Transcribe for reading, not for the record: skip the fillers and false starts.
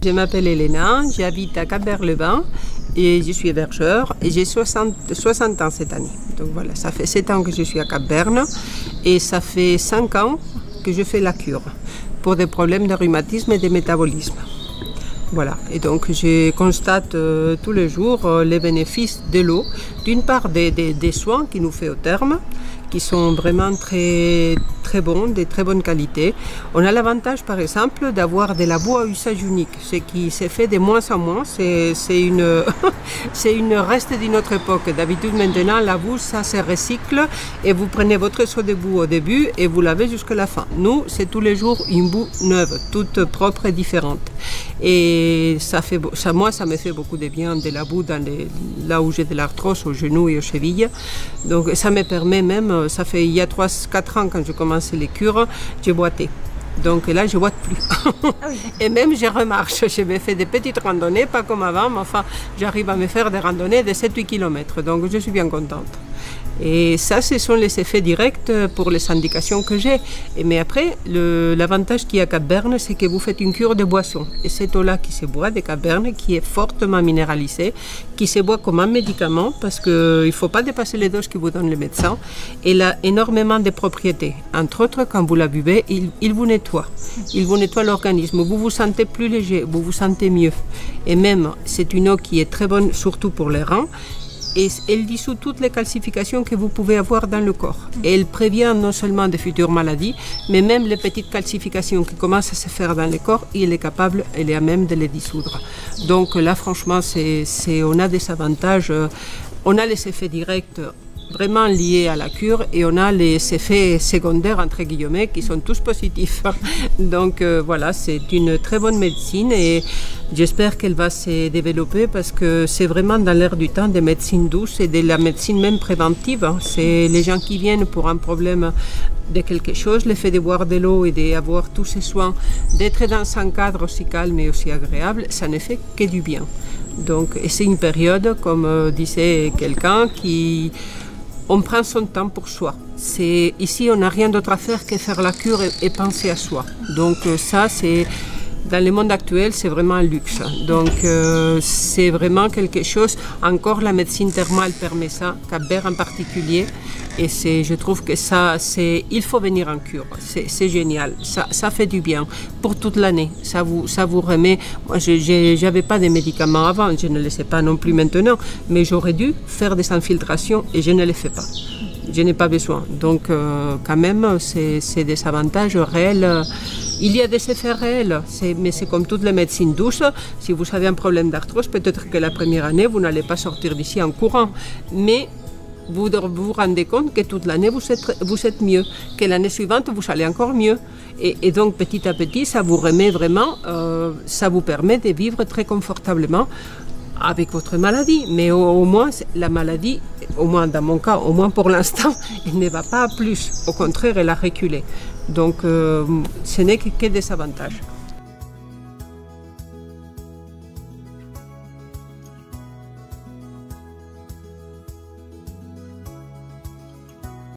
Je m'appelle Elena, j'habite à Cap-Vert-le-Bain et je suis hébergeur et j'ai 60 ans cette année. Donc voilà, ça fait 7 ans que je suis à Cap-Verne et ça fait 5 ans que je fais la cure pour des problèmes de rhumatisme et de métabolisme. Voilà, et donc je constate tous les jours les bénéfices de l'eau, d'une part des soins qu'il nous fait au terme, qui sont vraiment très bons, de très bonne qualité. On a l'avantage par exemple d'avoir de la boue à usage unique, ce qui s'est fait de moins en moins, c'est une reste d'une autre époque. D'habitude maintenant la boue ça se recycle et vous prenez votre seau de boue au début et vous lavez jusqu'à la fin. Nous c'est tous les jours une boue neuve, toute propre et différente. Et ça me fait beaucoup de bien de la boue là où j'ai de l'arthrose aux genoux et aux chevilles. Donc ça me permet même, ça fait il y a 3-4 ans quand je commençais les cures, j'ai boité. Donc là, je ne boite plus. Ah oui. Et même, je remarche. Je me fais des petites randonnées, pas comme avant, mais enfin, j'arrive à me faire des randonnées de 7-8 km. Donc, je suis bien contente. Et ça, ce sont les effets directs pour les indications que j'ai. Mais après, l'avantage qu'il y a à Cap-Verne, c'est que vous faites une cure de boisson. Et cette eau-là qui se boit de Cap-Verne, qui est fortement minéralisée, qui se boit comme un médicament, parce qu'il ne faut pas dépasser les doses que vous donne le médecin. Elle a énormément de propriétés. Entre autres, quand vous la buvez, il vous nettoie. Il vous nettoie l'organisme. Vous vous sentez plus léger, vous vous sentez mieux. Et même, c'est une eau qui est très bonne, surtout pour les reins. Et elle dissout toutes les calcifications que vous pouvez avoir dans le corps. Et elle prévient non seulement de futures maladies, mais même les petites calcifications qui commencent à se faire dans le corps, elle est à même de les dissoudre. Donc là, franchement, on a des avantages. On a les effets directs vraiment liés à la cure et on a les effets secondaires, entre guillemets, qui sont tous positifs. Donc voilà, c'est une très bonne médecine et j'espère qu'elle va se développer parce que c'est vraiment dans l'air du temps des médecines douces et de la médecine même préventive. C'est les gens qui viennent pour un problème de quelque chose, le fait de boire de l'eau et d'avoir tous ces soins, d'être dans un cadre aussi calme et aussi agréable, ça ne fait que du bien. Donc, et c'est une période, comme disait quelqu'un, on prend son temps pour soi. Ici, on n'a rien d'autre à faire que faire la cure et penser à soi. Donc ça, dans le monde actuel, c'est vraiment un luxe. Donc c'est vraiment quelque chose. Encore, la médecine thermale permet ça, Cap-Vert en particulier. Et je trouve que il faut venir en cure. C'est génial. Ça fait du bien pour toute l'année. Ça vous remet. Moi, je n'avais pas de médicaments avant. Je ne le sais pas non plus maintenant. Mais j'aurais dû faire des infiltrations et je ne les fais pas. Je n'ai pas besoin. Donc, quand même, c'est des avantages réels. Il y a des effets réels, mais c'est comme toutes les médecines douces. Si vous avez un problème d'arthrose, peut-être que la première année, vous n'allez pas sortir d'ici en courant. Mais vous vous rendez compte que toute l'année, vous êtes mieux. Que l'année suivante, vous allez encore mieux. Et donc, petit à petit, ça vous remet vraiment, ça vous permet de vivre très confortablement avec votre maladie. Mais au moins, la maladie, au moins dans mon cas, au moins pour l'instant, elle ne va pas à plus. Au contraire, elle a reculé. Donc, ce n'est que des avantages.